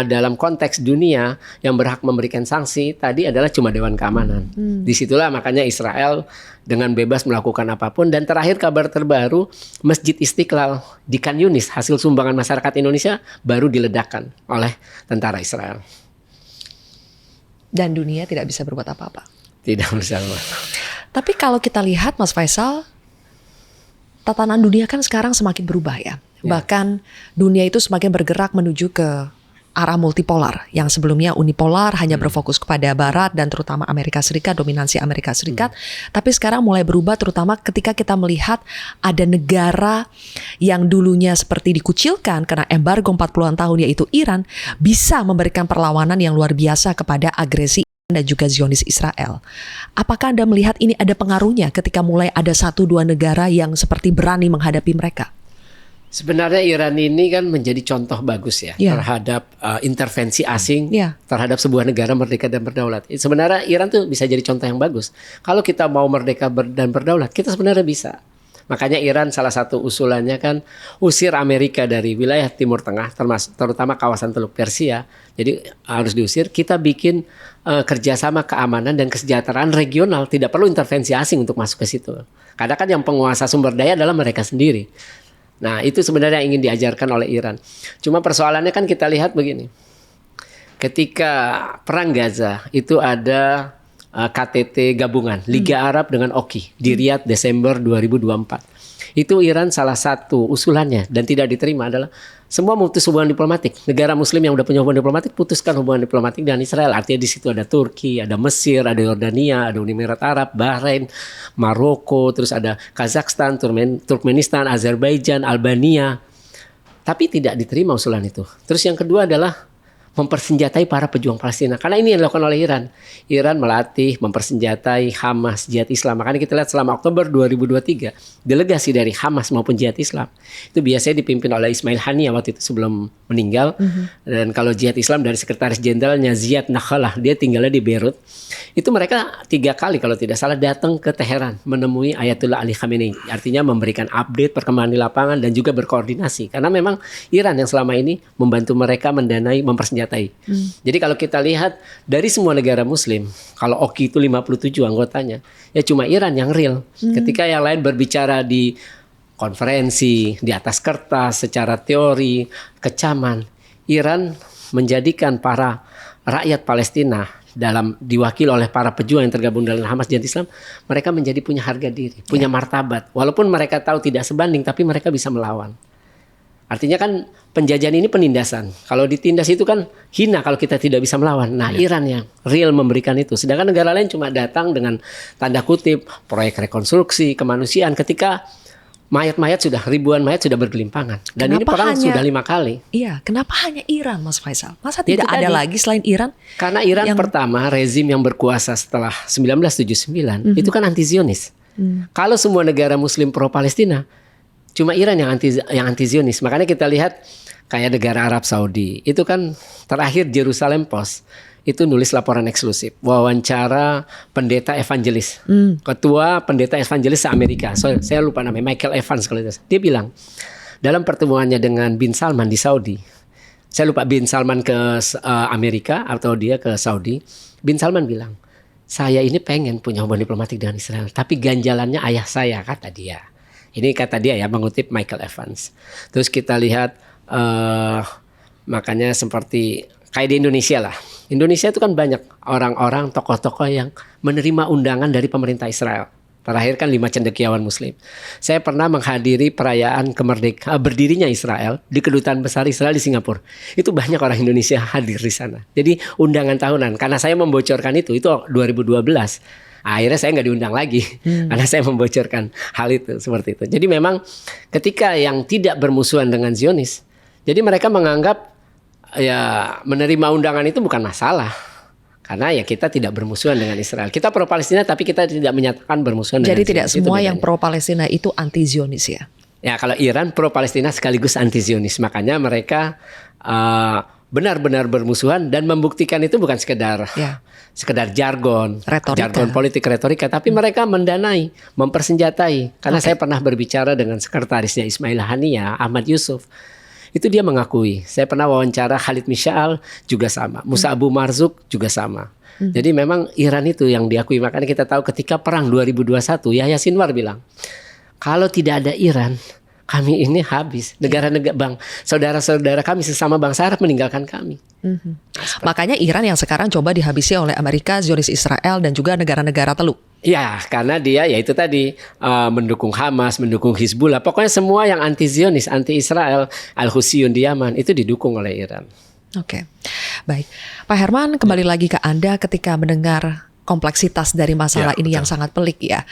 dalam konteks dunia yang berhak memberikan sanksi tadi adalah cuma Dewan Keamanan. Disitulah makanya Israel dengan bebas melakukan apapun. Dan terakhir kabar terbaru, Masjid Istiqlal di Khan Yunis hasil sumbangan masyarakat Indonesia baru diledakkan oleh tentara Israel. Dan dunia tidak bisa berbuat apa-apa. Tidak bisa. Tapi kalau kita lihat Mas Faisal, tatanan dunia kan sekarang semakin berubah ya. Bahkan dunia itu semakin bergerak menuju ke arah multipolar, yang sebelumnya unipolar hanya berfokus kepada Barat dan terutama Amerika Serikat, dominansi Amerika Serikat. Tapi sekarang mulai berubah terutama ketika kita melihat ada negara yang dulunya seperti dikucilkan karena embargo 40-an tahun yaitu Iran, bisa memberikan perlawanan yang luar biasa kepada agresi dan juga Zionis Israel. Apakah Anda melihat ini ada pengaruhnya ketika mulai ada 1-2 negara yang seperti berani menghadapi mereka? Sebenarnya Iran ini kan menjadi contoh bagus ya terhadap intervensi asing terhadap sebuah negara merdeka dan berdaulat. Sebenarnya Iran tuh bisa jadi contoh yang bagus. Kalau kita mau merdeka dan berdaulat, kita sebenarnya bisa. Makanya Iran salah satu usulannya kan usir Amerika dari wilayah Timur Tengah, terutama kawasan Teluk Persia. Jadi harus diusir. Kita bikin kerjasama keamanan dan kesejahteraan regional. Tidak perlu intervensi asing untuk masuk ke situ. Karena kan yang penguasa sumber daya adalah mereka sendiri. Nah itu sebenarnya ingin diajarkan oleh Iran. Cuma persoalannya kan kita lihat begini. Ketika perang Gaza itu ada KTT gabungan Liga Arab dengan OKI di Riyadh Desember 2024. Itu Iran salah satu usulannya dan tidak diterima adalah semua memutus hubungan diplomatik. Negara Muslim yang udah punya hubungan diplomatik putuskan hubungan diplomatik dengan Israel. Artinya di situ ada Turki, ada Mesir, ada Yordania, ada Uni Emirat Arab, Bahrain, Maroko, terus ada Kazakhstan, Turkmenistan, Azerbaijan, Albania. Tapi tidak diterima usulan itu. Terus yang kedua adalah mempersenjatai para pejuang Palestina. Karena ini yang dilakukan oleh Iran. Iran melatih, mempersenjatai Hamas, Jihad Islam. Makanya kita lihat selama Oktober 2023, delegasi dari Hamas maupun Jihad Islam itu biasanya dipimpin oleh Ismail Haniyeh waktu itu sebelum meninggal. Dan kalau Jihad Islam dari Sekretaris Jenderalnya Ziad Nakhalah, dia tinggalnya di Beirut. Itu mereka 3 kali kalau tidak salah datang ke Teheran menemui Ayatollah Ali Khamenei. Artinya memberikan update perkembangan di lapangan dan juga berkoordinasi. Karena memang Iran yang selama ini membantu mereka mendanai, mempersenjatai. Jadi kalau kita lihat dari semua negara Muslim, kalau OKI itu 57 anggotanya, ya cuma Iran yang real. Ketika yang lain berbicara di konferensi, di atas kertas, secara teori, kecaman, Iran menjadikan para rakyat Palestina diwakili oleh para pejuang yang tergabung dalam Hamas Jihad Islam, mereka menjadi punya harga diri, punya martabat. Walaupun mereka tahu tidak sebanding, tapi mereka bisa melawan. Artinya kan penjajahan ini penindasan. Kalau ditindas itu kan hina kalau kita tidak bisa melawan. Nah Iran yang real memberikan itu. Sedangkan negara lain cuma datang dengan tanda kutip proyek rekonstruksi kemanusiaan. Ketika mayat-mayat ribuan mayat sudah bergelimpangan. Dan ini perang sudah 5 kali. Iya, kenapa hanya Iran, Mas Faisal? Masa Ya, tidak ada lagi selain Iran? Karena Iran pertama rezim yang berkuasa setelah 1979 itu kan anti Zionis. Kalau semua negara Muslim pro Palestina, cuma Iran yang anti Zionis. Makanya kita lihat kayak negara Arab Saudi itu kan terakhir Jerusalem Post itu nulis laporan eksklusif, wawancara pendeta evangelis, ketua pendeta evangelis se-Amerika. Saya lupa namanya, Michael Evans kalau itu. Dia bilang dalam pertemuannya dengan Bin Salman di Saudi, saya lupa Bin Salman ke Amerika atau dia ke Saudi. Bin Salman bilang, saya ini pengen punya hubungan diplomatik dengan Israel, tapi ganjalannya ayah saya, kata dia. Ini kata dia ya, mengutip Michael Evans. Terus kita lihat makanya seperti kayak di Indonesia lah. Indonesia itu kan banyak orang-orang, tokoh-tokoh yang menerima undangan dari pemerintah Israel. Terakhir kan 5 cendekiawan Muslim. Saya pernah menghadiri perayaan berdirinya Israel di Kedutaan Besar Israel di Singapura. Itu banyak orang Indonesia hadir di sana. Jadi undangan tahunan. Karena saya membocorkan itu 2012. Akhirnya saya nggak diundang lagi karena saya membocorkan hal itu seperti itu. Jadi memang ketika yang tidak bermusuhan dengan Zionis, jadi mereka menganggap ya menerima undangan itu bukan masalah. Karena ya kita tidak bermusuhan dengan Israel. Kita pro Palestina tapi kita tidak menyatakan bermusuhan dengan Zionis. Jadi tidak semua yang pro Palestina itu anti Zionis ya? Ya kalau Iran pro Palestina sekaligus anti Zionis. Makanya mereka benar-benar bermusuhan dan membuktikan itu bukan sekedar jargon, jargon politik retorika, tapi mereka mendanai, mempersenjatai. Karena saya pernah berbicara dengan sekretarisnya Ismail Haniya, Ahmad Yusuf. Itu dia mengakui. Saya pernah wawancara Khalid Mishal juga sama. Musa Abu Marzuk juga sama. Jadi memang Iran itu yang diakui. Makanya kita tahu ketika perang 2021, Yahya Sinwar bilang, kalau tidak ada Iran, kami ini habis. Negara-negara saudara-saudara kami sesama bangsa Arab meninggalkan kami. Makanya Iran yang sekarang coba dihabisi oleh Amerika, Zionis Israel dan juga negara-negara Teluk. Ya, karena dia ya itu tadi mendukung Hamas, mendukung Hizbullah. Pokoknya semua yang anti Zionis, anti Israel, Al-Husiyun di Yaman itu didukung oleh Iran. Oke, baik. Pak Herman, kembali lagi ke Anda ketika mendengar kompleksitas dari masalah ini yang sangat pelik ya.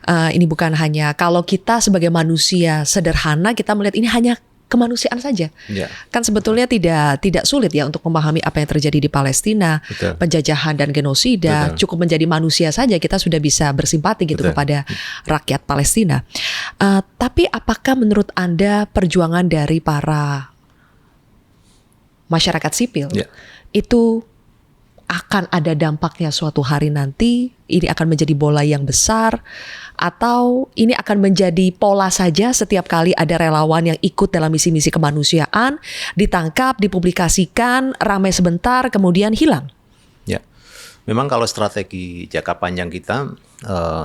Ini bukan hanya kalau kita sebagai manusia sederhana kita melihat ini hanya kemanusiaan saja. Kan sebetulnya tidak sulit ya untuk memahami apa yang terjadi di Palestina, penjajahan dan genosida. Cukup menjadi manusia saja kita sudah bisa bersimpati gitu kepada rakyat Palestina. Tapi apakah menurut Anda perjuangan dari para masyarakat sipil itu akan ada dampaknya suatu hari nanti? Ini akan menjadi bola yang besar atau ini akan menjadi pola saja setiap kali ada relawan yang ikut dalam misi-misi kemanusiaan, ditangkap, dipublikasikan, ramai sebentar, kemudian hilang? Ya, memang kalau strategi jangka panjang kita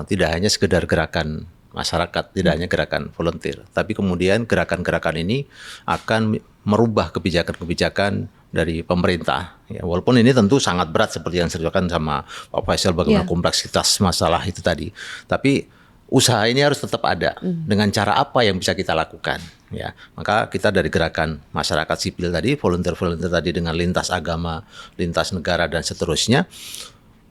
tidak hanya sekedar gerakan masyarakat, tidak hanya gerakan volunteer, tapi kemudian gerakan-gerakan ini akan merubah kebijakan-kebijakan dari pemerintah. Ya, walaupun ini tentu sangat berat seperti yang diceritakan sama Pak Faisal bagaimana kompleksitas masalah itu tadi. Tapi usaha ini harus tetap ada. Dengan cara apa yang bisa kita lakukan? Ya, maka kita dari gerakan masyarakat sipil tadi, volunteer-volunteer tadi dengan lintas agama, lintas negara dan seterusnya,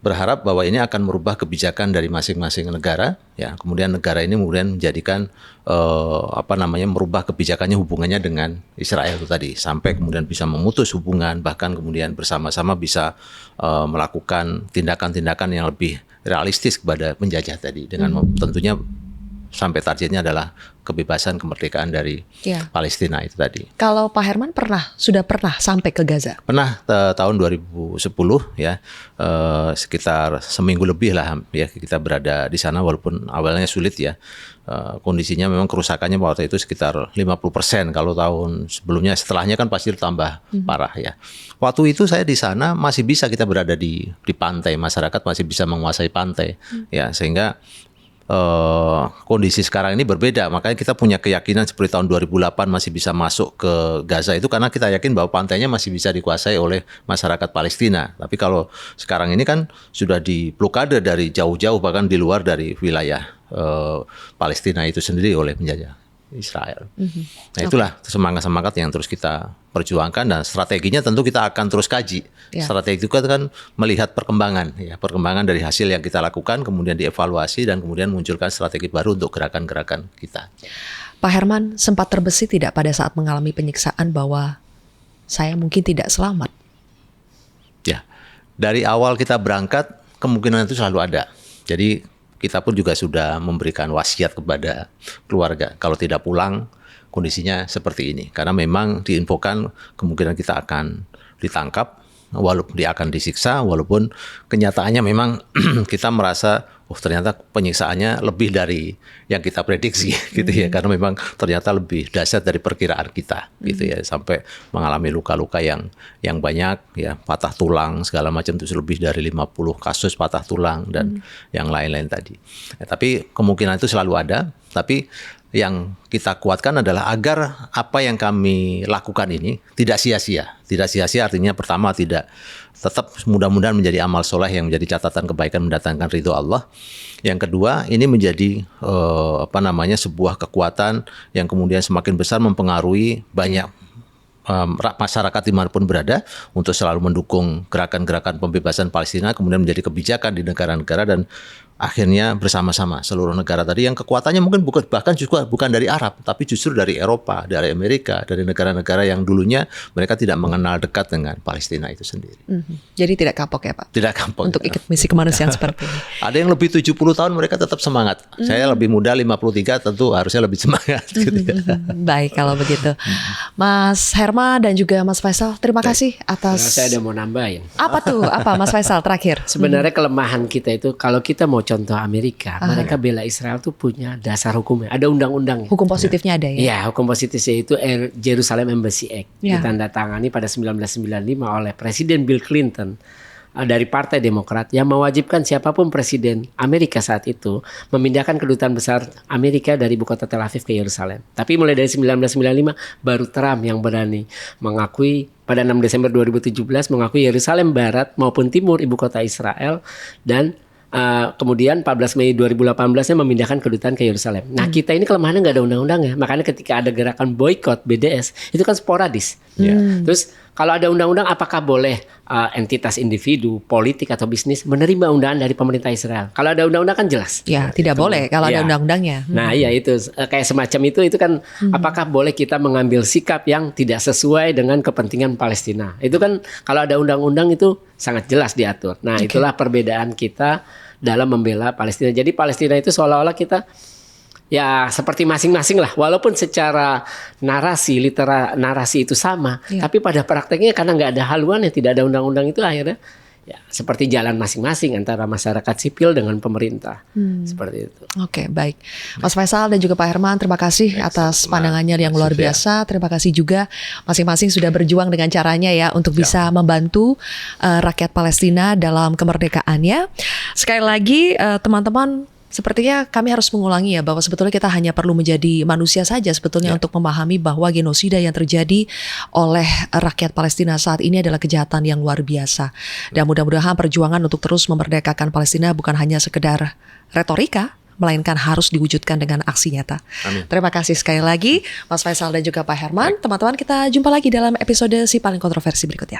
berharap bahwa ini akan merubah kebijakan dari masing-masing negara, ya. Kemudian negara ini kemudian menjadikan merubah kebijakannya hubungannya dengan Israel itu tadi, sampai kemudian bisa memutus hubungan, bahkan kemudian bersama-sama bisa melakukan tindakan-tindakan yang lebih realistis kepada penjajah tadi, dengan tentunya sampai targetnya adalah kebebasan kemerdekaan dari Palestina itu tadi. Kalau Pak Herman sudah pernah sampai ke Gaza? Pernah tahun 2010 ya, sekitar seminggu lebih lah ya kita berada di sana, walaupun awalnya sulit ya. Kondisinya memang kerusakannya waktu itu sekitar 50%, kalau tahun sebelumnya, setelahnya kan pasti tambah parah ya. Waktu itu saya di sana masih bisa kita berada di pantai, masyarakat masih bisa menguasai pantai ya, sehingga kondisi sekarang ini berbeda. Makanya kita punya keyakinan seperti tahun 2008 masih bisa masuk ke Gaza itu karena kita yakin bahwa pantainya masih bisa dikuasai oleh masyarakat Palestina. Tapi kalau sekarang ini kan sudah diblokade dari jauh-jauh, bahkan di luar dari wilayah Palestina itu sendiri oleh penjajah Israel. Nah itulah semangat-semangat yang terus kita perjuangkan, dan strateginya tentu kita akan terus kaji. Strategi itu kan melihat perkembangan dari hasil yang kita lakukan, kemudian dievaluasi dan kemudian munculkan strategi baru untuk gerakan-gerakan kita. Pak Herman sempat terbesit tidak pada saat mengalami penyiksaan bahwa saya mungkin tidak selamat? Ya, dari awal kita berangkat kemungkinan itu selalu ada. Jadi kita pun juga sudah memberikan wasiat kepada keluarga kalau tidak pulang kondisinya seperti ini. Karena memang diinfokan kemungkinan kita akan ditangkap, walaupun dia akan disiksa, walaupun kenyataannya memang kita merasa ternyata penyiksaannya lebih dari yang kita prediksi gitu ya, karena memang ternyata lebih dahsyat dari perkiraan kita gitu ya, sampai mengalami luka-luka yang banyak ya, patah tulang segala macam, itu lebih dari 50 kasus patah tulang dan yang lain-lain tadi. Ya, tapi kemungkinan itu selalu ada, tapi yang kita kuatkan adalah agar apa yang kami lakukan ini tidak sia-sia. Tidak sia-sia artinya pertama tetap mudah-mudahan menjadi amal soleh yang menjadi catatan kebaikan mendatangkan ridho Allah. Yang kedua, ini menjadi sebuah kekuatan yang kemudian semakin besar mempengaruhi banyak masyarakat dimanapun berada untuk selalu mendukung gerakan-gerakan pembebasan Palestina, kemudian menjadi kebijakan di negara-negara dan akhirnya bersama-sama seluruh negara tadi yang kekuatannya mungkin bahkan juga bukan dari Arab, tapi justru dari Eropa, dari Amerika, dari negara-negara yang dulunya mereka tidak mengenal dekat dengan Palestina itu sendiri. Jadi tidak kapok ya Pak? Tidak kapok. Untuk ikut misi kemanusiaan seperti ini. Ada yang lebih 70 tahun mereka tetap semangat. Saya lebih muda 53 tentu harusnya lebih semangat. Gitu ya. Baik kalau begitu. Mas Herman dan juga Mas Faisal, terima kasih atas. Saya ada mau nambahin. Apa tuh? Apa Mas Faisal terakhir? Sebenarnya kelemahan kita itu kalau kita mau contoh Amerika, mereka bela Israel tuh punya dasar hukumnya, ada undang-undangnya. Hukum positifnya ada ya? Iya, hukum positifnya itu Jerusalem Embassy Act, ditandatangani pada 1995 oleh Presiden Bill Clinton dari Partai Demokrat yang mewajibkan siapapun presiden Amerika saat itu memindahkan kedutaan besar Amerika dari ibu kota Tel Aviv ke Yerusalem. Tapi mulai dari 1995 baru Trump yang berani mengakui pada 6 Desember 2017 mengakui Yerusalem Barat maupun Timur ibu kota Israel dan kemudian 14 Mei 2018-nya memindahkan kedutaan ke Yerusalem. Nah kita ini kelemahannya nggak ada undang-undangnya. Makanya ketika ada gerakan boykot BDS itu kan sporadis. Terus kalau ada undang-undang apakah boleh entitas individu, politik atau bisnis menerima undangan dari pemerintah Israel? Kalau ada undang-undang kan jelas. Ya tidak boleh kalau ada undang-undangnya. Nah iya itu kayak semacam itu kan apakah boleh kita mengambil sikap yang tidak sesuai dengan kepentingan Palestina? Itu kan kalau ada undang-undang itu sangat jelas diatur. Nah itulah perbedaan kita dalam membela Palestina. Jadi Palestina itu seolah-olah kita ya seperti masing-masing lah. Walaupun secara narasi itu sama, tapi pada prakteknya karena nggak ada haluan yang tidak ada undang-undang itu akhirnya ya seperti jalan masing-masing antara masyarakat sipil dengan pemerintah. Seperti itu. Oke, baik. Mas Faisal dan juga Pak Herman, terima kasih atas pandangannya yang luar biasa. Terima kasih juga masing-masing sudah berjuang dengan caranya ya untuk bisa membantu rakyat Palestina dalam kemerdekaannya. Sekali lagi teman-teman, sepertinya kami harus mengulangi ya bahwa sebetulnya kita hanya perlu menjadi manusia saja sebetulnya untuk memahami bahwa genosida yang terjadi oleh rakyat Palestina saat ini adalah kejahatan yang luar biasa. Dan mudah-mudahan perjuangan untuk terus memerdekakan Palestina bukan hanya sekedar retorika, melainkan harus diwujudkan dengan aksi nyata. Amin. Terima kasih sekali lagi Mas Faisal dan juga Pak Herman. Teman-teman, kita jumpa lagi dalam episode Si Paling Kontroversi berikutnya.